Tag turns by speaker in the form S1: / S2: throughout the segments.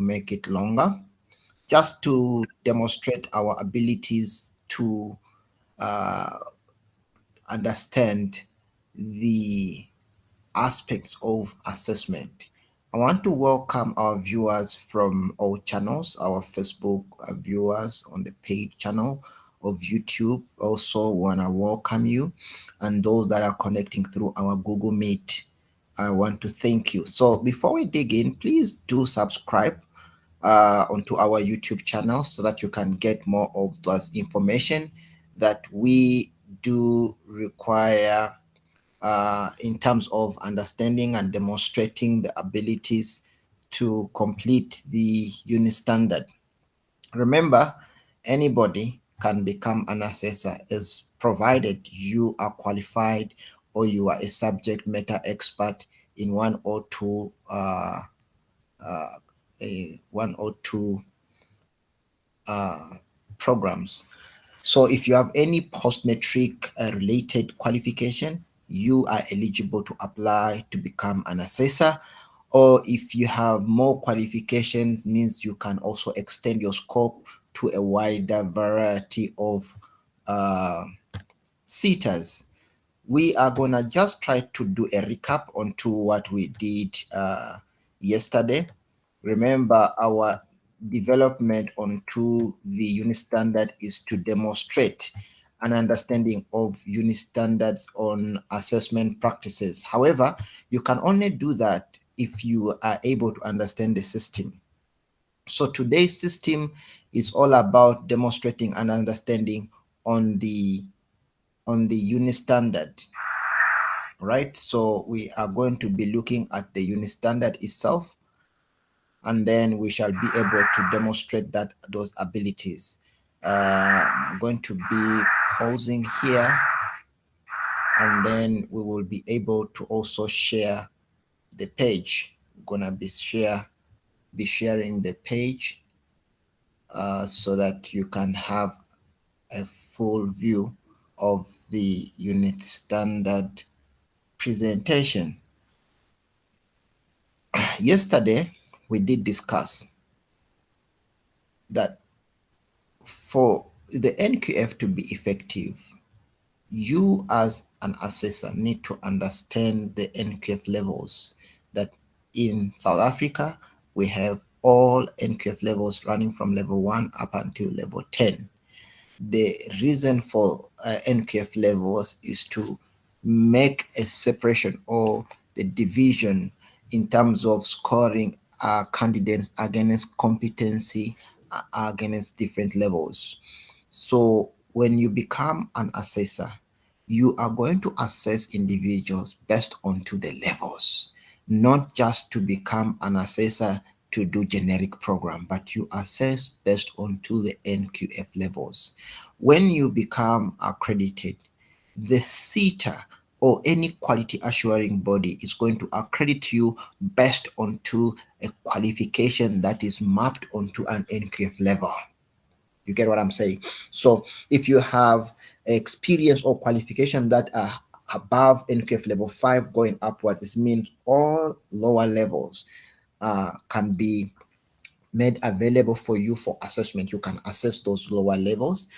S1: make it longer, just to demonstrate our abilities to understand the aspects of assessment. I want to welcome our viewers from all channels, our Facebook viewers on the paid channel of YouTube. Also want to welcome you, and those that are connecting through our Google Meet. I want to thank you. So before we dig in, please do subscribe onto our YouTube channel so that you can get more of those information that we do require in terms of understanding and demonstrating the abilities to complete the unit standard. Remember, anybody can become an assessor as provided you are qualified or you are a subject matter expert in one or two programs. So if you have any post-matric related qualification, you are eligible to apply to become an assessor. Or if you have more qualifications, means you can also extend your scope to a wider variety of seaters. We are gonna just try to do a recap onto what we did yesterday. Remember, our development onto the unit standard is to demonstrate an understanding of unit standards on assessment practices. However, you can only do that if you are able to understand the system. So today's system is all about demonstrating an understanding on the unit standard, right? So we are going to be looking at the unit standard itself, and then we shall be able to demonstrate that those abilities. I'm going to be pausing here, and then we will be able to also share the page. We're gonna be sharing the page so that you can have a full view of the unit standard presentation. Yesterday, we did discuss that for the NQF to be effective, you as an assessor need to understand the NQF levels. That in South Africa, we have all NQF levels running from level 1 up until level 10. The reason for NQF levels is to make a separation or the division in terms of scoring candidates against competency against different levels. So when you become an assessor, you are going to assess individuals based onto the levels, not just to become an assessor to do generic program, but you assess based onto the NQF levels. When you become accredited, the CETA or any quality assuring body is going to accredit you based onto a qualification that is mapped onto an NQF level. You get what I'm saying? So if you have experience or qualification that are above NQF level 5 going upwards, this means all lower levels can be made available for you for assessment. You can assess those lower levels.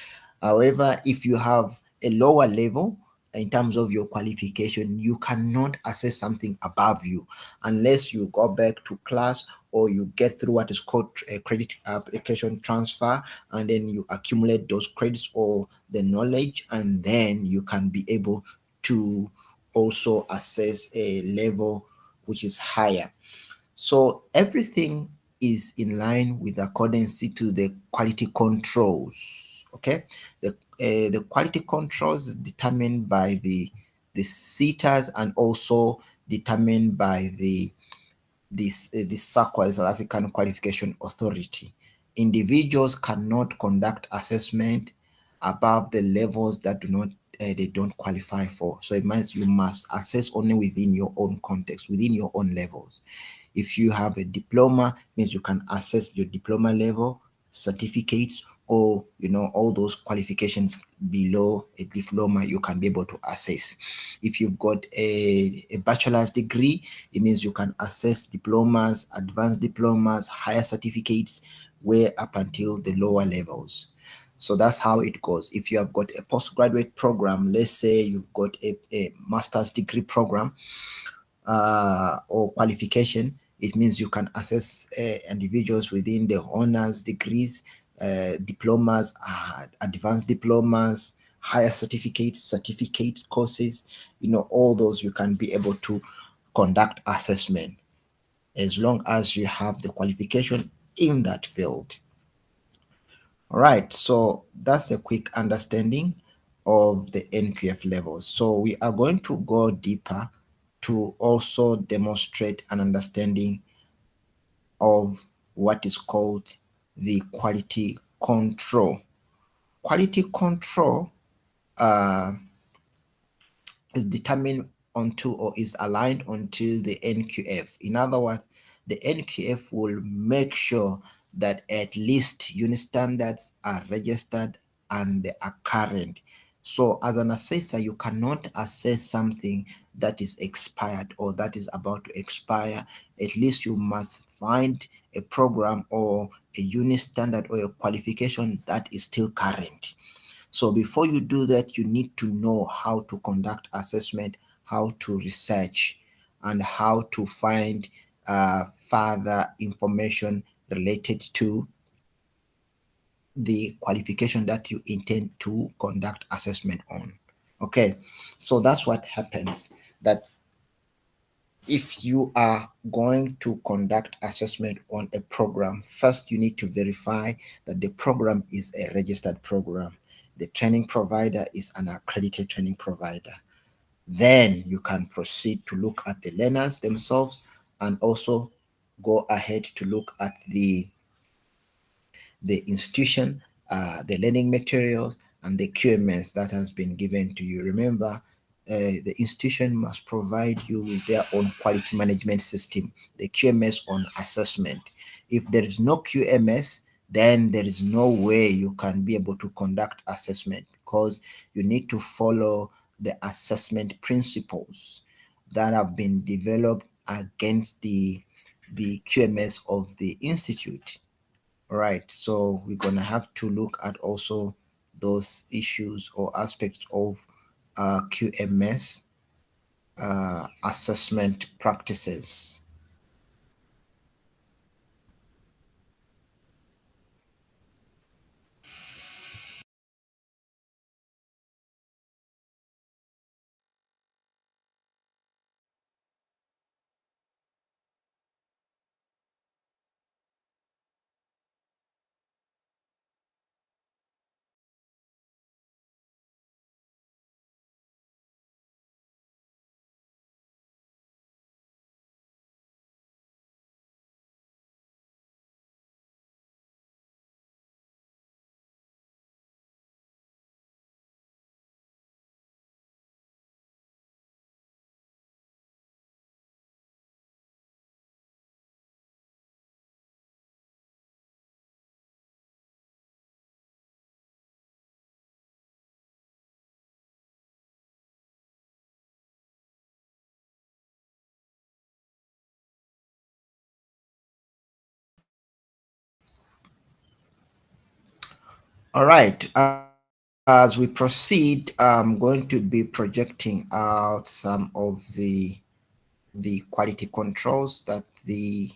S1: However, if you have a lower level in terms of your qualification, you cannot assess something above you unless you go back to class or you get through what is called a credit application transfer, and then you accumulate those credits or the knowledge, and then you can be able to also assess a level which is higher. So everything is in line with accordance to the quality controls. Okay, the quality controls is determined by the CETAs and also determined by the SAQA, South African Qualification Authority. Individuals cannot conduct assessment above the levels that do not they don't qualify for. So it means you must assess only within your own context, within your own levels. If you have a diploma, means you can assess your diploma level, certificates, or all those qualifications below a diploma you can be able to assess. If you've got a bachelor's degree, it means you can assess diplomas, advanced diplomas, higher certificates, way up until the lower levels. So that's how it goes. If you have got a postgraduate program, let's say you've got a master's degree program, or qualification, it means you can assess individuals within the honors degrees, diplomas, advanced diplomas, higher certificate courses, all those you can be able to conduct assessment as long as you have the qualification in that field. All right, so that's a quick understanding of the NQF levels. So we are going to go deeper to also demonstrate an understanding of what is called the quality control. Quality control uh, is determined onto or is aligned onto the NQF. In other words, the NQF will make sure that at least unit standards are registered and they are current. So as an assessor, you cannot assess something that is expired or that is about to expire. At least you must find a program or a unit standard or a qualification that is still current. So before you do that, you need to know how to conduct assessment, how to research, and how to find further information related to the qualification that you intend to conduct assessment on. Okay, so that's what happens. That if you are going to conduct assessment on a program, first you need to verify that the program is a registered program. The training provider is an accredited training provider. Then you can proceed to look at the learners themselves and also go ahead to look at the institution, the learning materials, and the QMS that has been given to you. Remember, the institution must provide you with their own quality management system, the QMS on assessment. If there is no QMS, then there is no way you can be able to conduct assessment, because you need to follow the assessment principles that have been developed against the QMS of the institute. Right, so we're gonna have to look at also those issues or aspects of QMS assessment practices. All right, as we proceed, I'm going to be projecting out some of the quality controls that the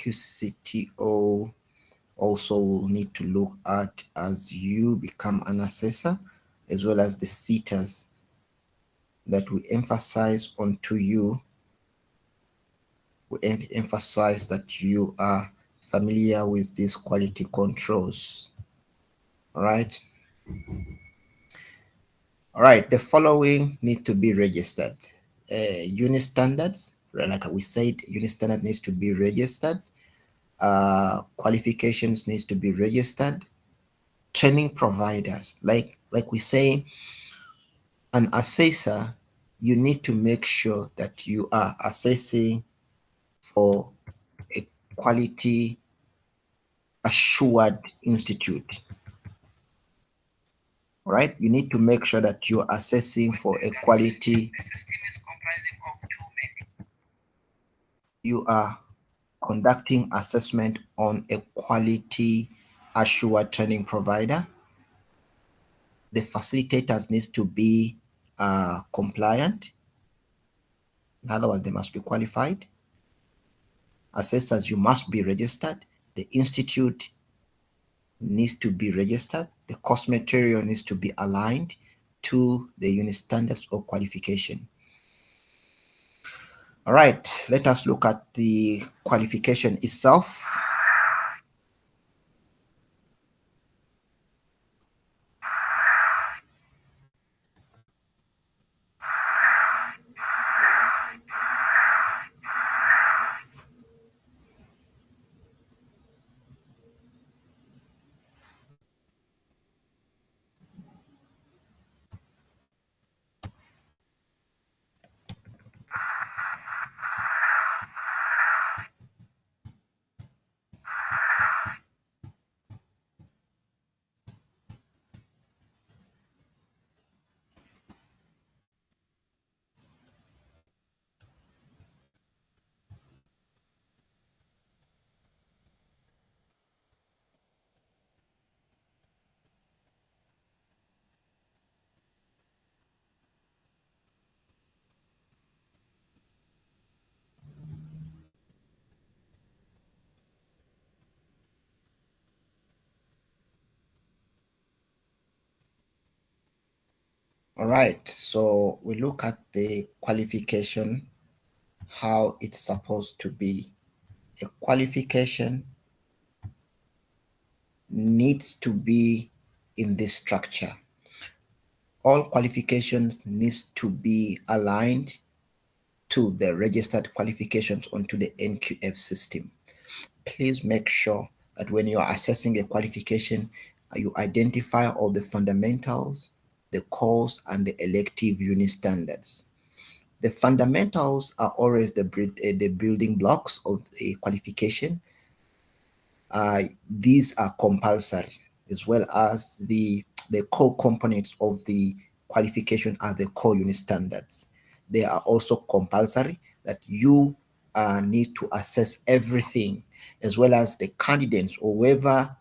S1: QCTO also will need to look at as you become an assessor, as well as the seaters that we emphasize onto you. We emphasize that you are familiar with these quality controls. All right. All right. The following need to be registered. Unit standards, like we said, unit standard needs to be registered. Qualifications needs to be registered. Training providers, like we say, an assessor, you need to make sure that you are assessing for a quality assured institute. All right, you need to make sure that you're assessing for a quality. The system is comprising of too many. You are conducting assessment on a quality assured training provider. The facilitators need to be compliant. In other words, they must be qualified. Assessors, you must be registered. The institute needs to be registered. The course material needs to be aligned to the unit standards or qualification. All right, let us look at the qualification itself. All right, so we look at the qualification, how it's supposed to be. A qualification needs to be in this structure. All qualifications needs to be aligned to the registered qualifications onto the NQF system. Please make sure that when you are assessing a qualification, you identify all the fundamentals, the course, and the elective unit standards. The fundamentals are always the building blocks of a qualification. These are compulsory, as well as the core components of the qualification are the core unit standards. They are also compulsory that you need to assess everything, as well as the candidates or whoever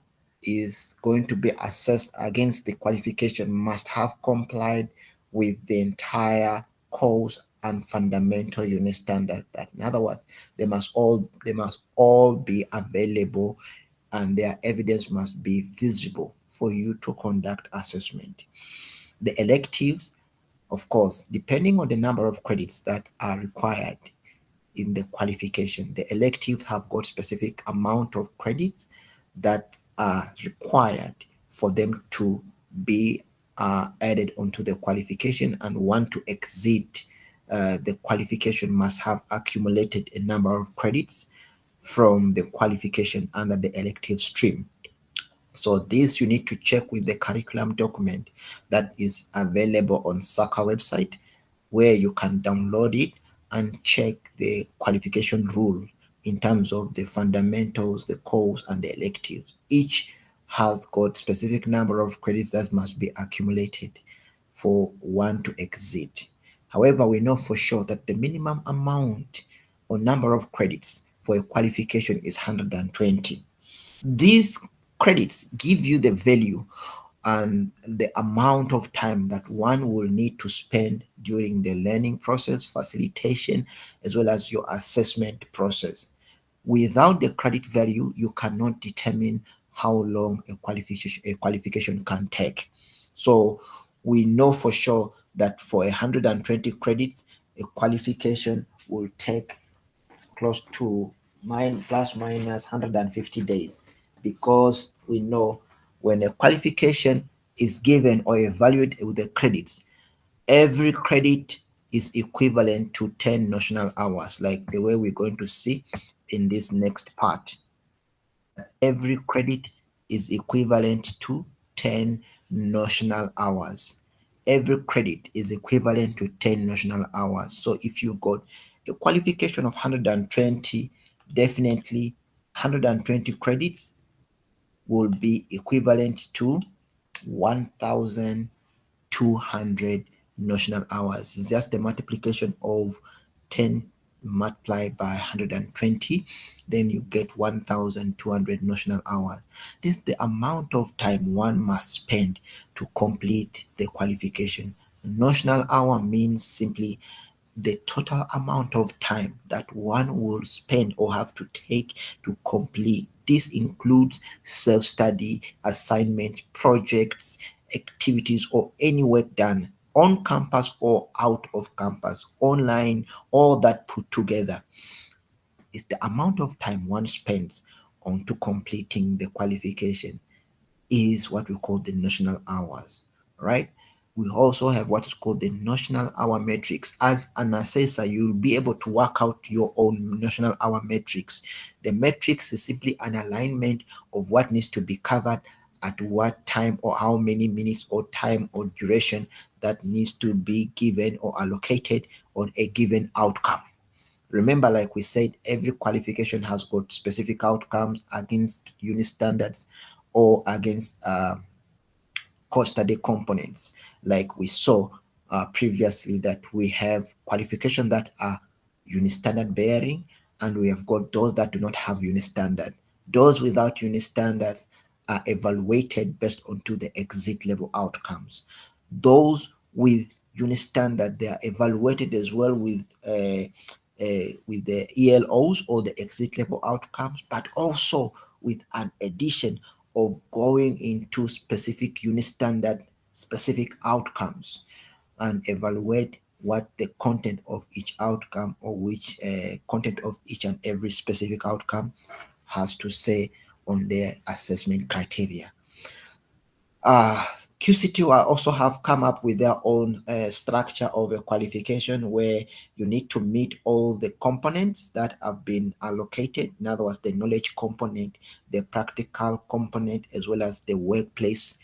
S1: is going to be assessed against the qualification must have complied with the entire course and fundamental unit standard. That, in other words, they must all be available, and their evidence must be visible for you to conduct assessment. The electives, of course, depending on the number of credits that are required in the qualification, the electives have got specific amount of credits that are required for them to be added onto the qualification, and want to exit the qualification must have accumulated a number of credits from the qualification under the elective stream. So this you need to check with the curriculum document that is available on SACA website, where you can download it and check the qualification rule in terms of the fundamentals, the course, and the electives. Each has got specific number of credits that must be accumulated for one to exit. However, we know for sure that the minimum amount or number of credits for a qualification is 120. These credits give you the value and the amount of time that one will need to spend during the learning process, facilitation, as well as your assessment process. Without the credit value, you cannot determine how long a qualification can take. So we know for sure that for 120 credits, a qualification will take close to plus minus 150 days, because we know when a qualification is given or evaluated with the credits, every credit is equivalent to 10 notional hours, like the way we're going to see in this next part. Every credit is equivalent to 10 notional hours. Every credit is equivalent to 10 notional hours. So if you've got a qualification of 120, definitely 120 credits will be equivalent to 1,200 notional hours. It's just the multiplication of 10 multiplied by 120, then you get 1,200 notional hours. This is the amount of time one must spend to complete the qualification. Notional hour means simply the total amount of time that one will spend or have to take to complete. This includes self-study, assignments, projects, activities, or any work done on campus or out of campus, online, all that put together is the amount of time one spends on to completing the qualification is what we call the notional hours, right? We also have what is called the notional hour matrix. As an assessor, you'll be able to work out your own notional hour matrix. The matrix is simply an alignment of what needs to be covered at what time or how many minutes or time or duration that needs to be given or allocated on a given outcome. Remember, like we said, every qualification has got specific outcomes against unit standards or against core study components. Like we saw previously, that we have qualifications that are unit standard bearing, and we have got those that do not have unit standard. Those without unit standards are evaluated based onto the exit level outcomes. Those with unit standard, they are evaluated as well with the ELOs or the exit level outcomes, but also with an addition of going into specific unit standard specific outcomes and evaluate what the content of each outcome or which content of each and every specific outcome has to say on their assessment criteria. QCT also have come up with their own structure of a qualification where you need to meet all the components that have been allocated. In other words, the knowledge component, the practical component, as well as the workplace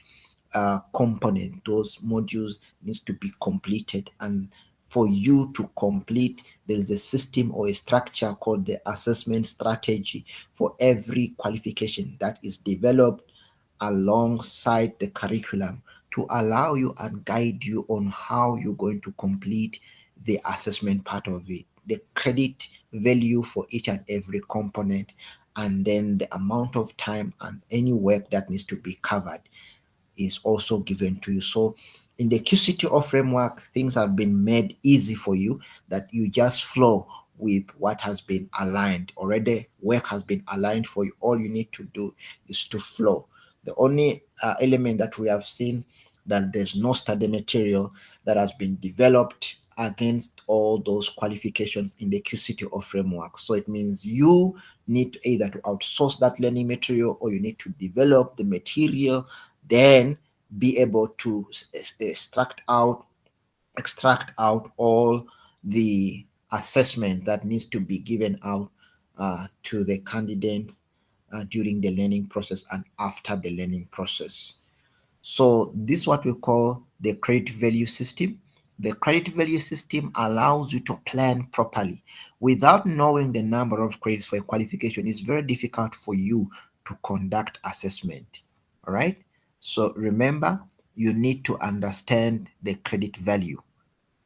S1: component. Those modules need to be completed, and for you to complete, there is a system or a structure called the assessment strategy for every qualification that is developed alongside the curriculum to allow you and guide you on how you're going to complete the assessment part of it, the credit value for each and every component, and then the amount of time and any work that needs to be covered is also given to you. So in the QCTO framework, things have been made easy for you, that you just flow with what has been aligned. Already work has been aligned for you. All you need to do is to flow. The only element that we have seen, that there's no study material that has been developed against all those qualifications in the QCTO framework. So it means you need to either to outsource that learning material, or you need to develop the material, then be able to extract out all the assessment that needs to be given out to the candidates during the learning process and after the learning process. So this is what we call the credit value system. The credit value system allows you to plan properly. Without knowing the number of credits for a qualification, it's very difficult for you to conduct assessment. All right. So remember, you need to understand the credit value.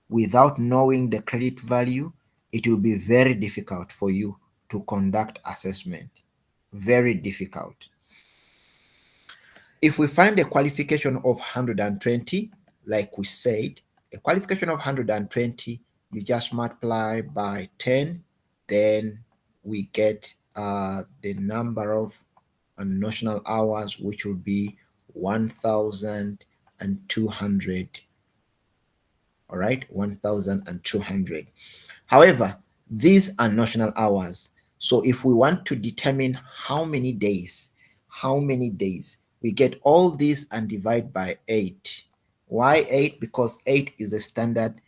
S1: Without knowing the credit value, it will be very difficult for you to conduct assessment. Very difficult. If we find a qualification of 120, like we said, a qualification of 120, you just multiply by 10, then we get the number of notional hours, which will be 1,200. All right, 1,200. However, these are notional hours. So if we want to determine how many days, we get all these and divide by 8. Why 8? Because 8 is the standard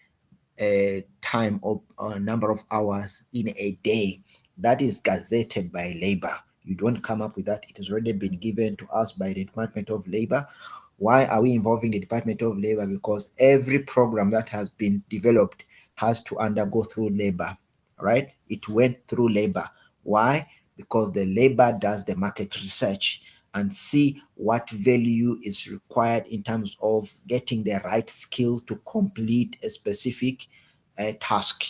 S1: time of number of hours in a day that is gazetted by labor. You don't come up with that. It has already been given to us by the Department of Labor. Why are we involving the Department of Labor? Because every program that has been developed has to undergo through labor, right? It went through labor. Why? Because the labor does the market research, and see what value is required in terms of getting the right skill to complete a specific task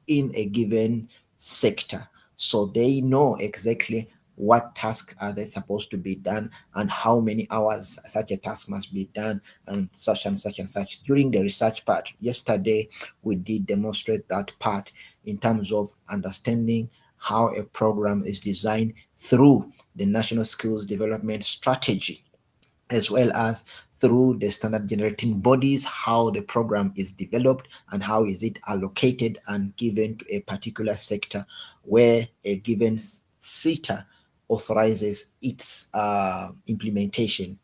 S1: in a given sector. So they know exactly what tasks are they supposed to be done and how many hours such a task must be done and such and such and such. During the research part yesterday, we did demonstrate that part in terms of understanding how a program is designed through the national skills development strategy, as well as through the standard generating bodies, how the program is developed and how is it allocated and given to a particular sector where a given SETA authorizes its implementation.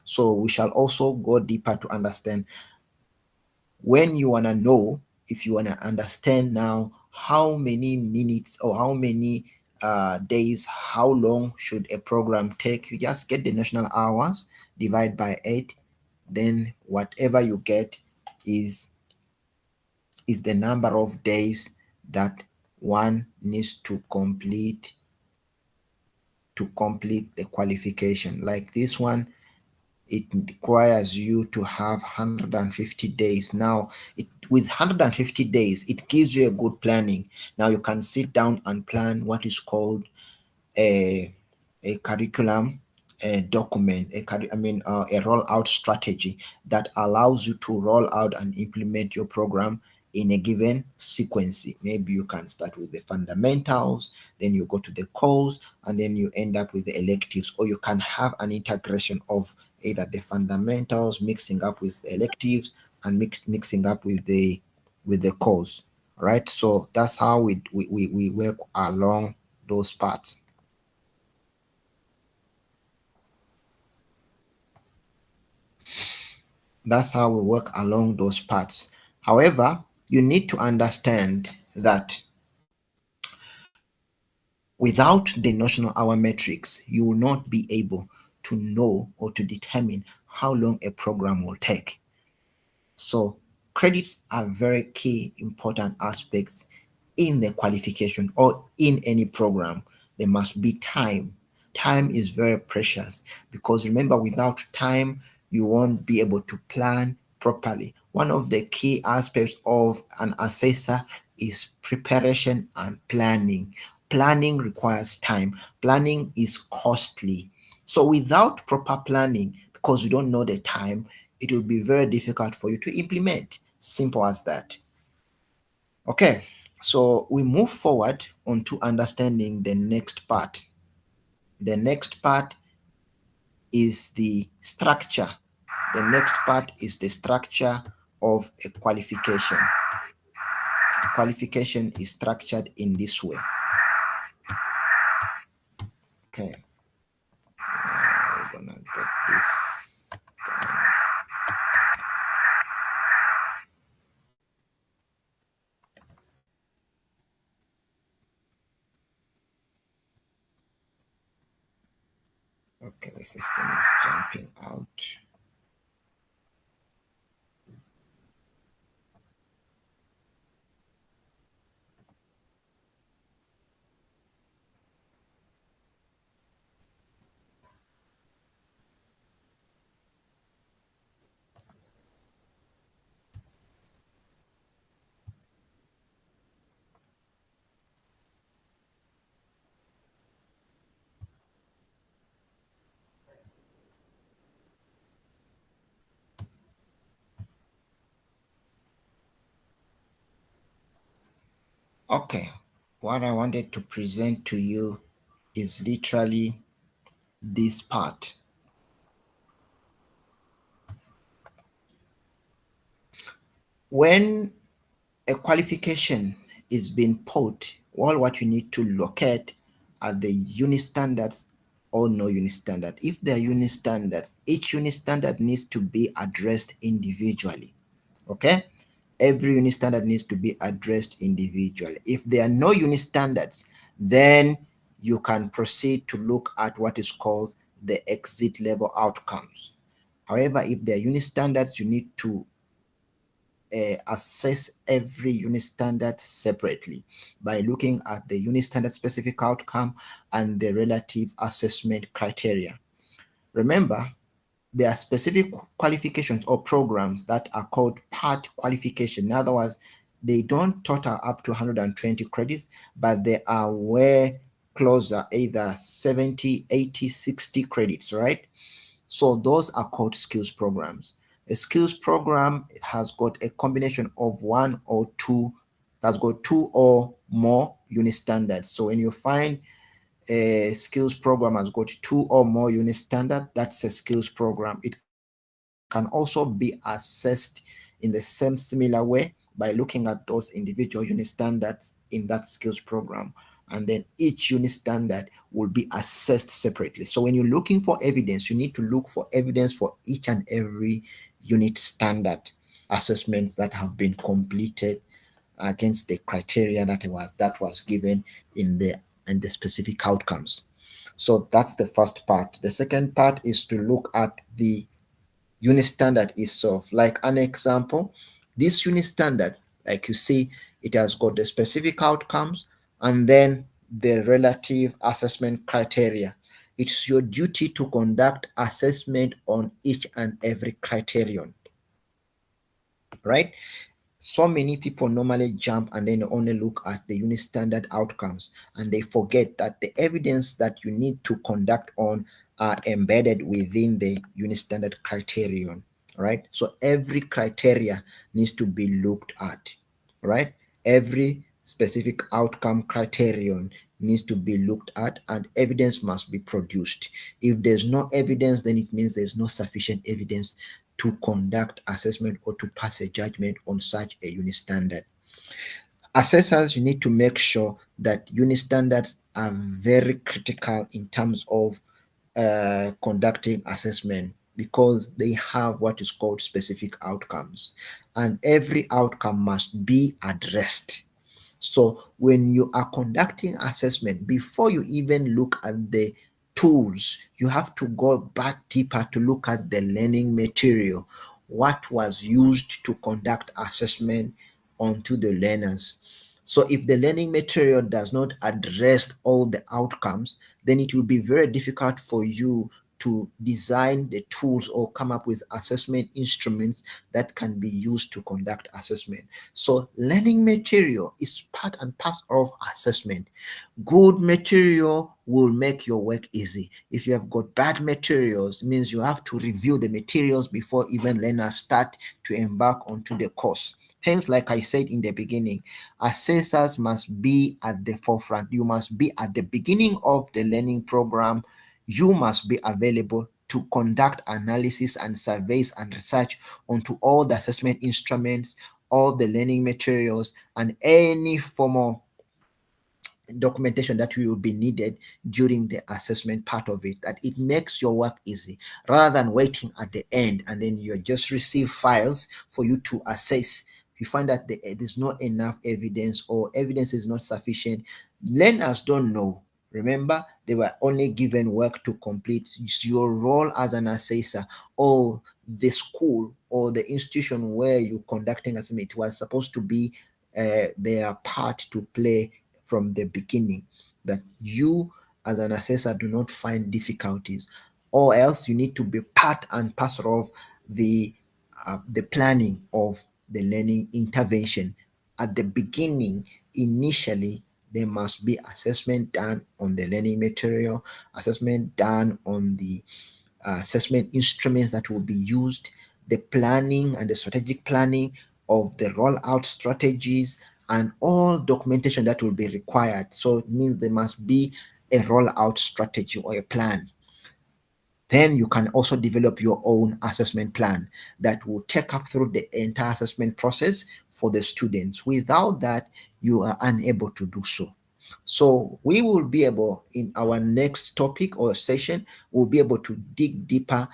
S1: So we shall also go deeper to understand when you want to know, if you want to understand now how many minutes or how many days, how long should a program take, you just get the national hours, divide by 8, then whatever you get is the number of days that one needs to complete the qualification. Like this one, it requires you to have 150 days. Now, with 150 days, it gives you a good planning. Now you can sit down and plan what is called a curriculum, a document, a rollout strategy that allows you to roll out and implement your program in a given sequence. Maybe you can start with the fundamentals, then you go to the course, and then you end up with the electives, or you can have an integration of either the fundamentals mixing up with the electives and mixing up with the course. Right, so that's how we work along those parts. That's how we work along those paths. However, you need to understand that without the notional hour metrics, you will not be able to know or to determine how long a program will take. So credits are very key important aspects in the qualification or in any program. There must be time. Time is very precious because remember, without time, you won't be able to plan properly. One of the key aspects of an assessor is preparation and planning. Planning requires time. Planning is costly. So without proper planning, because you don't know the time, it will be very difficult for you to implement. Simple as that. Okay, so we move forward onto understanding the next part. The next part is the structure. The next part is the structure of a qualification. The qualification is structured in this way. Okay, now we're gonna get this done. Okay, the system is jumping out. Okay, what I wanted to present to you is literally this part. When a qualification is being put, all what you need to locate are the unit standards or no unit standard. If they are unit standards, each unit standard needs to be addressed individually. Okay? Every unit standard needs to be addressed individually. If there are no unit standards, then you can proceed to look at what is called the exit level outcomes. However, if there are unit standards, you need to assess every unit standard separately by looking at the unit standard specific outcome and the relative assessment criteria. Remember, there are specific qualifications or programs that are called part qualification. In other words, they don't total up to 120 credits, but they are way closer, either 70, 80, 60 credits, right? So those are called skills programs. A skills program has got a combination of one or two, has got two or more unit standards. So when you find a skills program has got two or more unit standard, that's a skills program. It can also be assessed in the same similar way by looking at those individual unit standards in that skills program, and then each unit standard will be assessed separately. So when you're looking for evidence, you need to look for evidence for each and every unit standard assessments that have been completed against the criteria that was given in the specific outcomes. So that's the first part. The second part is to look at the unit standard itself. Like an example, this unit standard, like you see, it has got the specific outcomes and then the relative assessment criteria. It's your duty to conduct assessment on each and every criterion, right? So many people normally jump and then only look at the unit standard outcomes, and they forget that the evidence that you need to conduct on are embedded within the unit standard criterion, right? So every criteria needs to be looked at, right? Every specific outcome criterion needs to be looked at, and evidence must be produced. If there's no evidence, then it means there's no sufficient evidence to conduct assessment or to pass a judgment on such a unit standard. Assessors, you need to make sure that unit standards are very critical in terms of conducting assessment, because they have what is called specific outcomes, and every outcome must be addressed. So when you are conducting assessment, before you even look at the tools, you have to go back deeper to look at the learning material, what was used to conduct assessment onto the learners. So if the learning material does not address all the outcomes, then it will be very difficult for you to design the tools or come up with assessment instruments that can be used to conduct assessment. So learning material is part and parcel of assessment. Good material will make your work easy. If you have got bad materials, it means you have to review the materials before even learners start to embark onto the course. Hence, like I said in the beginning, assessors must be at the forefront. You must be at the beginning of the learning program. You must be available to conduct analysis and surveys and research onto all the assessment instruments, all the learning materials, and any formal documentation that will be needed during the assessment part of it, that it makes your work easy rather than waiting at the end and then you just receive files for you to assess. You find that there's not enough evidence or evidence is not sufficient. Learners don't know. Remember, they were only given work to complete. It's your role as an assessor, or the school or the institution where you're conducting assessment, it was supposed to be their part to play from the beginning, that you as an assessor do not find difficulties, or else you need to be part and parcel of the planning of the learning intervention. At the beginning, initially, there must be assessment done on the learning material, assessment done on the assessment instruments that will be used, the planning and the strategic planning of the rollout strategies, and all documentation that will be required. So it means there must be a rollout strategy or a plan. Then you can also develop your own assessment plan that will take up through the entire assessment process for the students. Without that, you are unable to do so. So we will be able, in our next topic or session, we'll be able to dig deeper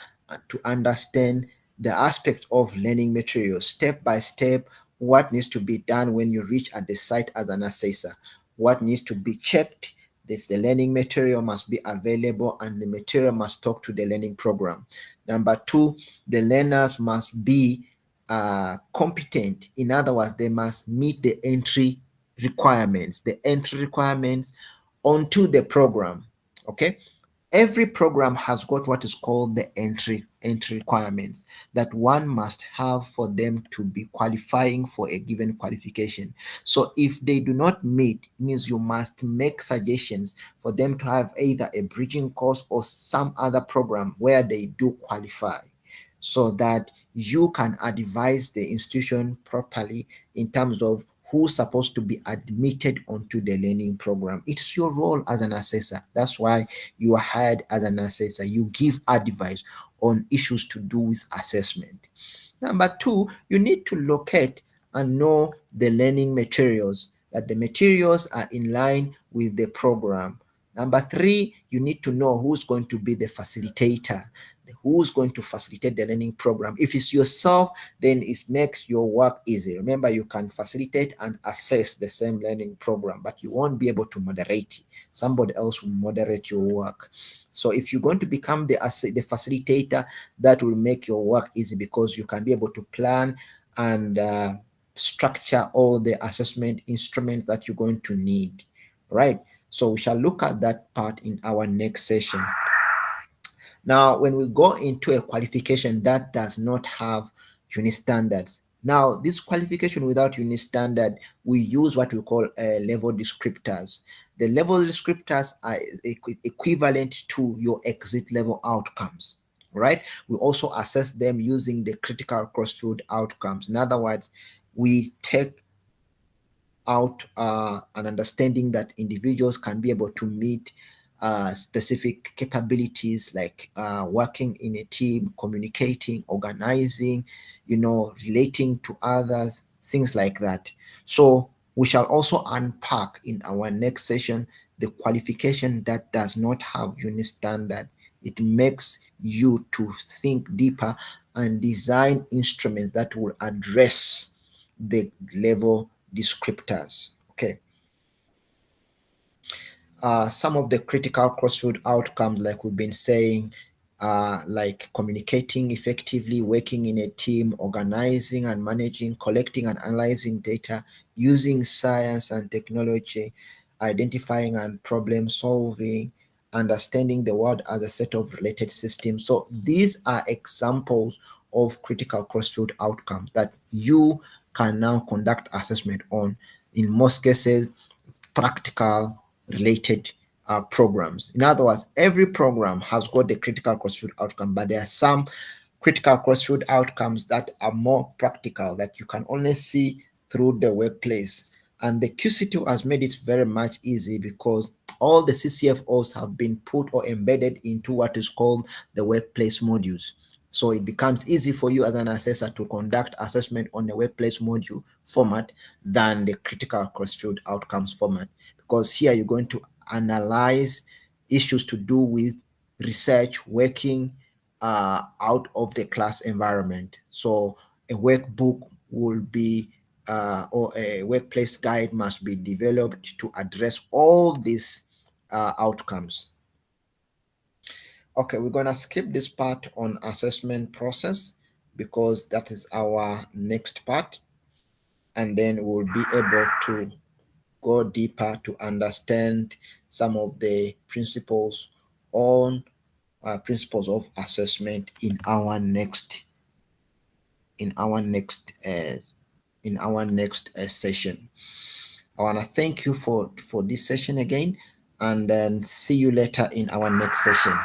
S1: to understand the aspect of learning materials, step by step, what needs to be done when you reach at the site as an assessor, what needs to be checked. The learning material must be available and the material must talk to the learning program. Number two, the learners must be competent. In other words, they must meet the entry requirements onto the program. Okay. Every program has got what is called the entry requirements that one must have for them to be qualifying for a given qualification. So if they do not meet, it means you must make suggestions for them to have either a bridging course or some other program where they do qualify, so that you can advise the institution properly in terms of who's supposed to be admitted onto the learning program. It's your role as an assessor. That's why you are hired as an assessor. You give advice on issues to do with assessment. Number two, you need to locate and know the learning materials, that the materials are in line with the program. Number three, you need to know who's going to be the facilitator, who's going to facilitate the learning program. If it's yourself, then it makes your work easy. Remember, you can facilitate and assess the same learning program, but you won't be able to moderate it. Somebody else will moderate your work. So if you're going to become the facilitator, that will make your work easy, because you can be able to plan and structure all the assessment instruments that you're going to need, right? So we shall look at that part in our next session. Now, when we go into a qualification that does not have unit standards, now this qualification without unit standard, we use what we call level descriptors. The level descriptors are equivalent to your exit level outcomes, right? We also assess them using the critical crossfield outcomes. In other words, we take out an understanding that individuals can be able to meet specific capabilities, like working in a team, communicating, organizing, relating to others, things like that. So we shall also unpack in our next session the qualification that does not have unit standard. It makes you to think deeper and design instruments that will address the level descriptors. Okay. Some of the critical crossfield outcomes, like we've been saying, like communicating effectively, working in a team, organizing and managing, collecting and analyzing data, using science and technology, identifying and problem solving, understanding the world as a set of related systems. So these are examples of critical crossfield outcomes that you can now conduct assessment on. In most cases, practical related programs. In other words, every program has got the critical crossfield outcome, but there are some critical crossfield outcomes that are more practical, that you can only see through the workplace. And the QC2 has made it very much easy, because all the CCFOs have been put or embedded into what is called the workplace modules. So it becomes easy for you as an assessor to conduct assessment on the workplace module format than the critical crossfield outcomes format, because here you're going to analyze issues to do with research, working out of the class environment. So a workbook will be or a workplace guide must be developed to address all these outcomes. Okay, we're gonna skip this part on assessment process, because that is our next part, and then we'll be able to go deeper to understand some of the principles on principles of assessment in our next in our next session. I want to thank you for this session again, and then see you later in our next session.